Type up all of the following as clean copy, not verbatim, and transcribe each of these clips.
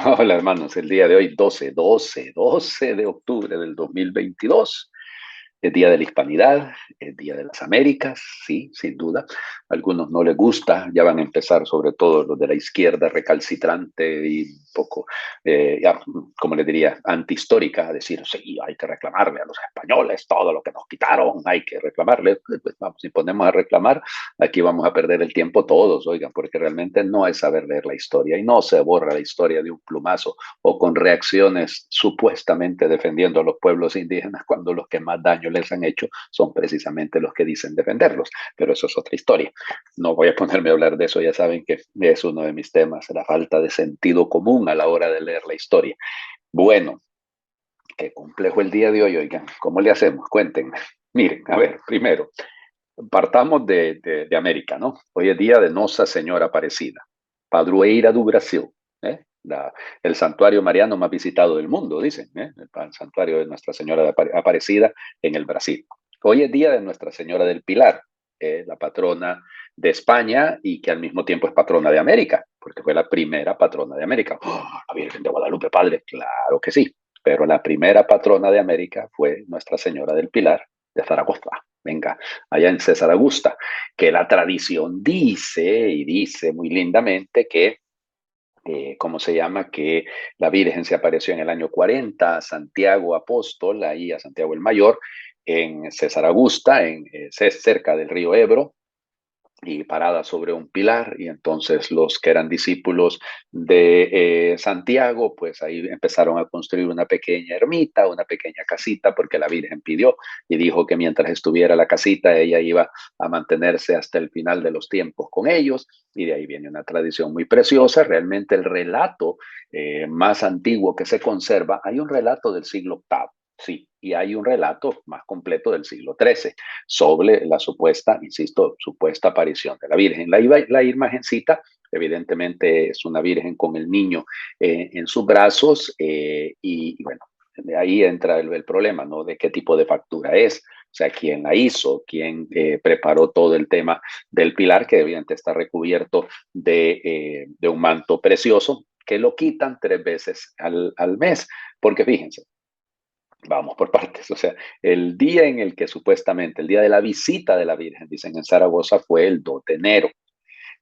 Hola hermanos, el día de hoy, 12 de octubre del 2022, el Día de la Hispanidad, el Día de las Américas, sí, sin duda. A algunos no les gusta, ya van a empezar, sobre todo los de la izquierda recalcitrante y un poco, ya, como les diría, antihistórica, a decir, sí, hay que reclamarle a los españoles todo lo que nos quitaron, hay que reclamarle. Pues vamos, si ponemos a reclamar, aquí vamos a perder el tiempo todos, oigan, porque realmente no es saber leer la historia y no se borra la historia de un plumazo o con reacciones supuestamente defendiendo a los pueblos indígenas cuando los que más daño les han hecho son precisamente los que dicen defenderlos. Pero eso es otra historia. No voy a ponerme a hablar de eso, ya saben que es uno de mis temas, la falta de sentido común a la hora de leer la historia. Bueno, qué complejo el día de hoy, oigan, ¿cómo le hacemos? Cuéntenme. Miren, a ver, primero, partamos de América, ¿no? Hoy es día de Nossa Señora Aparecida, padroeira do Brasil, ¿eh? El santuario mariano más visitado del mundo, dicen, ¿eh? El santuario de Nuestra Señora de Aparecida en el Brasil. Hoy es día de Nuestra Señora del Pilar, la patrona de España y que al mismo tiempo es patrona de América, porque fue la primera patrona de América. ¡Oh, la Virgen de Guadalupe, Padre! Claro que sí, pero la primera patrona de América fue Nuestra Señora del Pilar de Zaragoza. Venga, allá en César Augusta, que la tradición dice, y dice muy lindamente, que, ¿cómo se llama? Que la Virgen se apareció en el año 40 a Santiago Apóstol, ahí a Santiago el Mayor, en César Augusta, cerca del río Ebro, y parada sobre un pilar, y entonces los que eran discípulos de Santiago, pues ahí empezaron a construir una pequeña ermita, una pequeña casita, porque la Virgen pidió y dijo que mientras estuviera la casita, ella iba a mantenerse hasta el final de los tiempos con ellos, y de ahí viene una tradición muy preciosa. Realmente el relato más antiguo que se conserva, hay un relato del siglo octavo. Sí, y hay un relato más completo del siglo XIII sobre la supuesta, insisto, supuesta aparición de la Virgen. La imagencita, evidentemente, es una Virgen con el niño en sus brazos y bueno, de ahí entra el problema, ¿no? De qué tipo de factura es. O sea, quién la hizo, quién preparó todo el tema del pilar, que evidentemente está recubierto de un manto precioso, que lo quitan 3 veces al mes. Porque fíjense, vamos por partes. O sea, el día en el que supuestamente, el día de la visita de la Virgen, dicen en Zaragoza, fue el 2 de enero.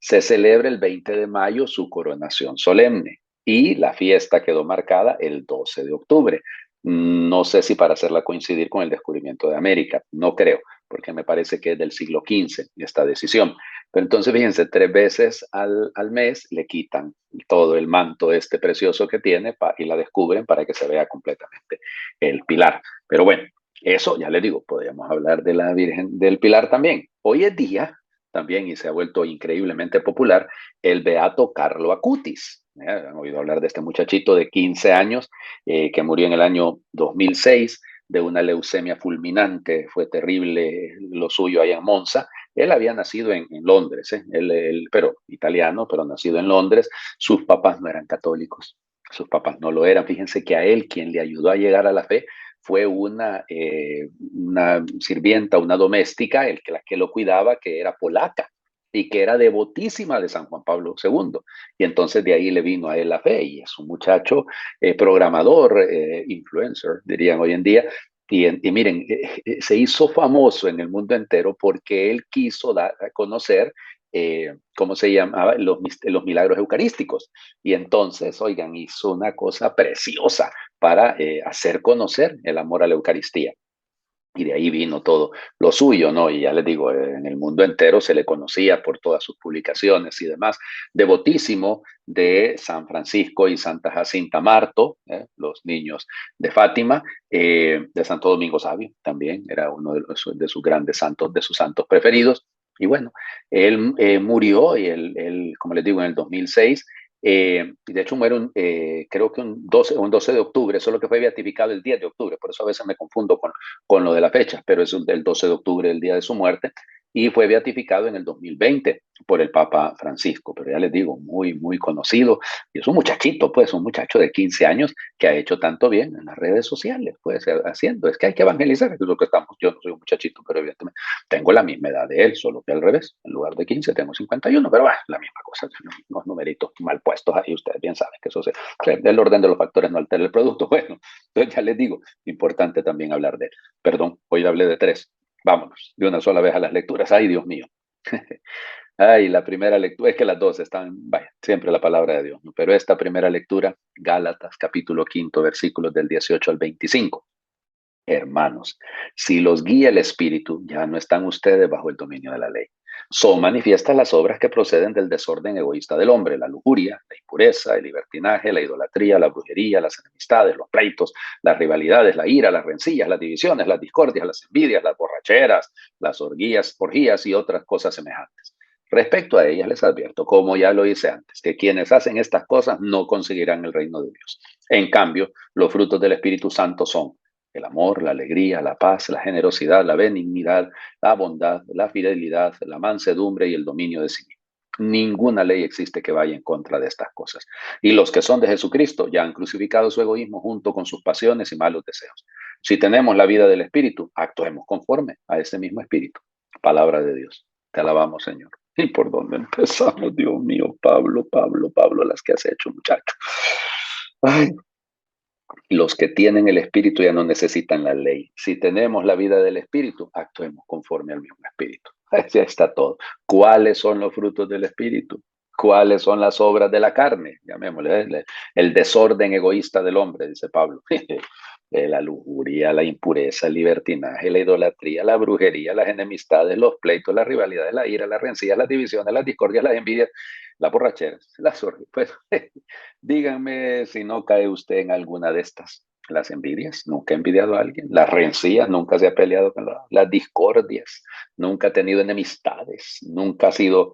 Se celebra el 20 de mayo su coronación solemne y la fiesta quedó marcada el 12 de octubre. No sé si para hacerla coincidir con el descubrimiento de América, no creo, porque me parece que es del siglo XV esta decisión. Pero entonces, fíjense, 3 veces al mes le quitan todo el manto este precioso que tiene y la descubren para que se vea completamente el pilar. Pero bueno, eso ya les digo, podríamos hablar de la Virgen del Pilar también. Hoy es día también, y se ha vuelto increíblemente popular, el beato Carlo Acutis. Han oído hablar de este muchachito de 15 años que murió en el año 2006 de una leucemia fulminante. Fue terrible lo suyo allá en Monza. Él había nacido en Londres, pero italiano, pero nacido en Londres. Sus papás no eran católicos, sus papás no lo eran. Fíjense que a él quien le ayudó a llegar a la fe fue una sirvienta, una doméstica, la que lo cuidaba, que era polaca y que era devotísima de San Juan Pablo II. Y entonces de ahí le vino a él la fe y es un muchacho programador, influencer, dirían hoy en día. Y miren, se hizo famoso en el mundo entero porque él quiso dar a conocer ¿cómo se llamaba? Los milagros eucarísticos. Y entonces, oigan, hizo una cosa preciosa para hacer conocer el amor a la Eucaristía. Y de ahí vino todo lo suyo, ¿no? Y ya les digo, en el mundo entero se le conocía por todas sus publicaciones y demás. Devotísimo de San Francisco y Santa Jacinta Marto, los niños de Fátima, de Santo Domingo Sabio también, era uno de sus grandes santos, de sus santos preferidos. Y bueno, él murió, y él, como les digo, en el 2006. De hecho, muere creo que un 12 de octubre, solo que fue beatificado el 10 de octubre, por eso a veces me confundo con lo de la fecha, pero es el 12 de octubre, el día de su muerte. y fue beatificado en el 2020 por el Papa Francisco, pero ya les digo, muy, muy conocido, y es un muchachito, pues, un muchacho de 15 años que ha hecho tanto bien en las redes sociales, pues, haciendo, es que hay que evangelizar, es lo que estamos, yo no soy un muchachito, pero evidentemente tengo la misma edad de él, solo que al revés, en lugar de 15 tengo 51, pero bueno, la misma cosa, unos numeritos mal puestos ahí, ustedes bien saben que eso el orden de los factores no altera el producto, bueno, entonces ya les digo, importante también hablar de él, perdón, hoy hablé de tres. Vámonos de una sola vez a las lecturas. Ay, Dios mío. Ay, la primera lectura, es que las dos están, vaya, siempre la palabra de Dios, ¿no? Pero esta primera lectura, Gálatas, capítulo 5, versículos del 18 al 25. Hermanos, si los guía el Espíritu, ya no están ustedes bajo el dominio de la ley. Son manifiestas las obras que proceden del desorden egoísta del hombre, la lujuria, la impureza, el libertinaje, la idolatría, la brujería, las enemistades, los pleitos, las rivalidades, la ira, las rencillas, las divisiones, las discordias, las envidias, las borracheras, las orgías y otras cosas semejantes. Respecto a ellas les advierto, como ya lo hice antes, que quienes hacen estas cosas no conseguirán el reino de Dios. En cambio, los frutos del Espíritu Santo son el amor, la alegría, la paz, la generosidad, la benignidad, la bondad, la fidelidad, la mansedumbre y el dominio de sí mismo. Ninguna ley existe que vaya en contra de estas cosas. Y los que son de Jesucristo ya han crucificado su egoísmo junto con sus pasiones y malos deseos. Si tenemos la vida del Espíritu, actuemos conforme a ese mismo Espíritu. Palabra de Dios. Te alabamos, Señor. ¿Y por dónde empezamos, Dios mío? Pablo, las que has hecho, muchacho. Ay, los que tienen el Espíritu ya no necesitan la ley. Si tenemos la vida del Espíritu, actuemos conforme al mismo Espíritu. Ya está todo. ¿Cuáles son los frutos del Espíritu? ¿Cuáles son las obras de la carne? Llamémosle el desorden egoísta del hombre, dice Pablo. La lujuria, la impureza, el libertinaje, la idolatría, la brujería, las enemistades, los pleitos, las rivalidades, la ira, las rencillas, las divisiones, las discordias, las envidias, las borracheras, las orgías. Pues, díganme si no cae usted en alguna de estas. Las envidias, nunca ha envidiado a alguien. Las rencillas, nunca se ha peleado con las discordias, nunca ha tenido enemistades, nunca ha sido,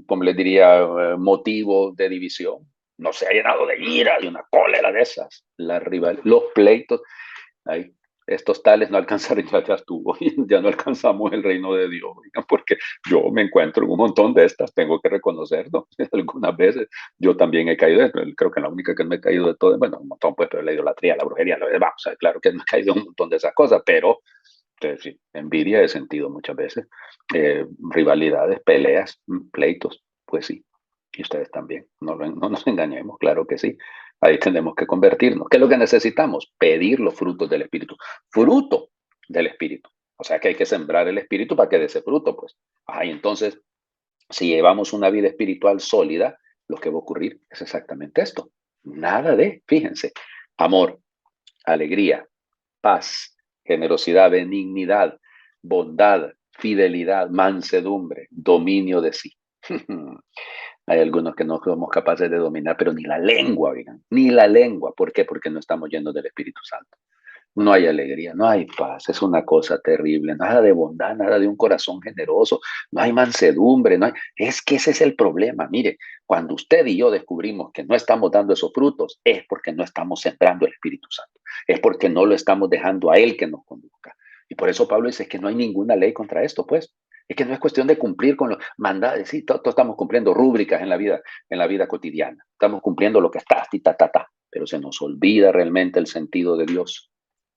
como les diría, motivo de división. No se ha llenado de ira, de una cólera de esas. La rival, los pleitos. Ay, estos tales no alcanzaron, ya estuvo, ya no alcanzamos el reino de Dios, porque yo me encuentro en un montón de estas, tengo que reconocerlo. Algunas veces yo también he caído, creo que la única que no me he caído de todo, bueno, un montón, pues, pero la idolatría, la brujería, vamos, claro que no he caído en un montón de esas cosas, pero sí, envidia he sentido muchas veces, rivalidades, peleas, pleitos, pues sí, y ustedes también, no nos engañemos, claro que sí. Ahí tenemos que convertirnos. ¿Qué es lo que necesitamos? Pedir los frutos del Espíritu. Fruto del Espíritu. O sea que hay que sembrar el Espíritu para que dé ese fruto, pues. Y entonces, si llevamos una vida espiritual sólida, lo que va a ocurrir es exactamente esto. Nada de, fíjense, amor, alegría, paz, generosidad, benignidad, bondad, fidelidad, mansedumbre, dominio de sí. Hay algunos que no somos capaces de dominar, pero ni la lengua, oigan, ni la lengua. ¿Por qué? Porque no estamos llenos del Espíritu Santo. No hay alegría, no hay paz, es una cosa terrible, nada de bondad, nada de un corazón generoso, no hay mansedumbre, no hay... Es que ese es el problema. Mire, cuando usted y yo descubrimos que no estamos dando esos frutos, es porque no estamos sembrando el Espíritu Santo, es porque no lo estamos dejando a Él que nos conduzca. Y por eso Pablo dice que no hay ninguna ley contra esto, pues. Es que no es cuestión de cumplir con los mandados, sí, todos estamos cumpliendo rúbricas en la vida cotidiana, estamos cumpliendo lo que está, pero se nos olvida realmente el sentido de Dios.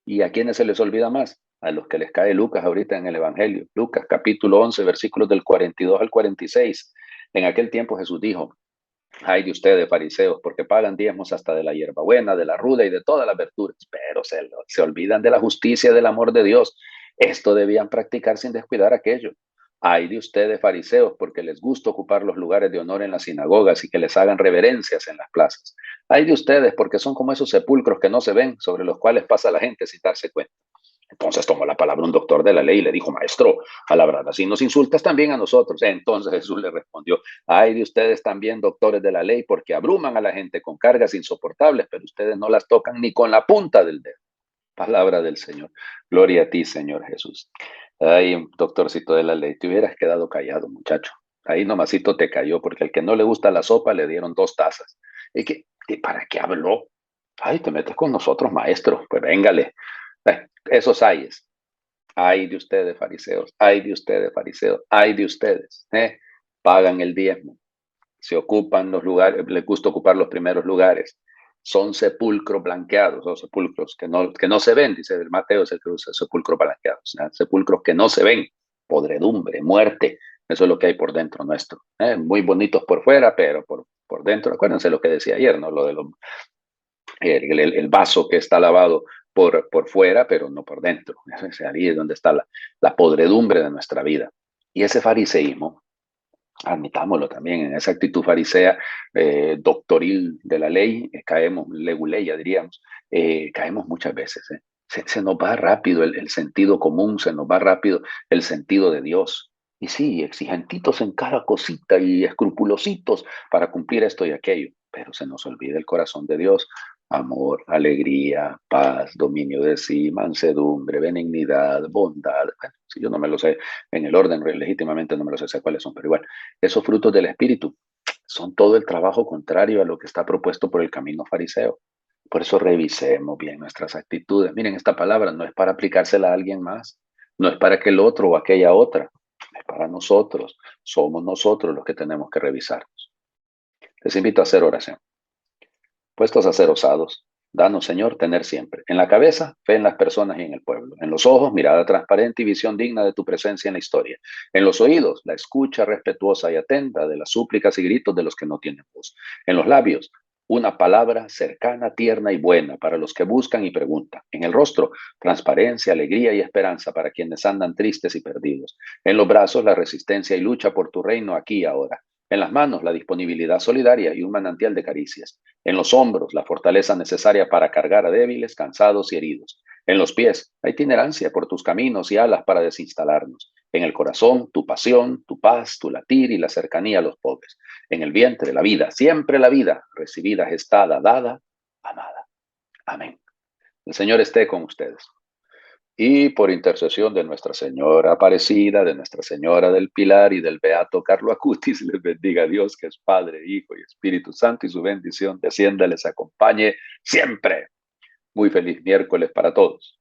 ¿Y a quiénes se les olvida más? A los que les cae Lucas ahorita en el Evangelio. Lucas capítulo 11, versículos del 42 al 46. En aquel tiempo Jesús dijo, ay de ustedes, fariseos, porque pagan diezmos hasta de la hierbabuena, de la ruda y de todas las virtudes, pero se olvidan de la justicia y del amor de Dios. Esto debían practicar sin descuidar aquello. Ay de ustedes, fariseos, porque les gusta ocupar los lugares de honor en las sinagogas y que les hagan reverencias en las plazas. Ay de ustedes, porque son como esos sepulcros que no se ven, sobre los cuales pasa la gente sin darse cuenta. Entonces tomó la palabra un doctor de la ley y le dijo, maestro, a la verdad, así nos insultas también a nosotros. Entonces Jesús le respondió, ay de ustedes también, doctores de la ley, porque abruman a la gente con cargas insoportables, pero ustedes no las tocan ni con la punta del dedo. Palabra del Señor. Gloria a ti, Señor Jesús. Ay, doctorcito de la ley, te hubieras quedado callado, muchacho. Ahí nomasito te cayó, porque al que no le gusta la sopa le dieron 2 tazas. ¿Y para qué habló? Ay, te metes con nosotros, maestro. Pues véngale. Esos ayes. Ay de ustedes, fariseos, ay de ustedes, fariseos, ay de ustedes. Pagan el diezmo, se ocupan los lugares, les gusta ocupar los primeros lugares. Son sepulcros blanqueados, o sepulcros que no se ven, dice el Mateo, es el que usa sepulcros blanqueados, ¿no? Sepulcros que no se ven, podredumbre, muerte, eso es lo que hay por dentro nuestro. Muy bonitos por fuera, pero por dentro, acuérdense lo que decía ayer, ¿no? Lo de el vaso que está lavado por fuera, pero no por dentro. Ahí es donde está la podredumbre de nuestra vida. Y ese fariseísmo, admitámoslo también, en esa actitud farisea, doctoril de la ley, caemos, leguleya diríamos, caemos muchas veces. Se nos va rápido el sentido común, se nos va rápido el sentido de Dios. Y sí, exigentitos en cada cosita y escrupulositos para cumplir esto y aquello, pero se nos olvida el corazón de Dios. Amor, alegría, paz, dominio de sí, mansedumbre, benignidad, bondad. Bueno, si yo no me lo sé en el orden, legítimamente no me lo sé cuáles son, pero igual, esos frutos del Espíritu son todo el trabajo contrario a lo que está propuesto por el camino fariseo. Por eso revisemos bien nuestras actitudes. Miren, esta palabra no es para aplicársela a alguien más, no es para aquel otro o aquella otra, es para nosotros. Somos nosotros los que tenemos que revisarnos. Les invito a hacer oración. Puestos a ser osados, danos, Señor, tener siempre en la cabeza fe en las personas y en el pueblo, en los ojos mirada transparente y visión digna de tu presencia en la historia, en los oídos la escucha respetuosa y atenta de las súplicas y gritos de los que no tienen voz, en los labios una palabra cercana, tierna y buena para los que buscan y preguntan, en el rostro transparencia, alegría y esperanza para quienes andan tristes y perdidos, en los brazos la resistencia y lucha por tu reino aquí y ahora, en las manos la disponibilidad solidaria y un manantial de caricias. En los hombros, la fortaleza necesaria para cargar a débiles, cansados y heridos. En los pies, la itinerancia por tus caminos y alas para desinstalarnos. En el corazón, tu pasión, tu paz, tu latir y la cercanía a los pobres. En el vientre, la vida, siempre la vida, recibida, gestada, dada, amada. Amén. El Señor esté con ustedes. Y por intercesión de Nuestra Señora Aparecida, de Nuestra Señora del Pilar y del Beato Carlo Acutis, les bendiga a Dios, que es Padre, Hijo y Espíritu Santo, y su bendición descienda, les acompañe siempre. Muy feliz miércoles para todos.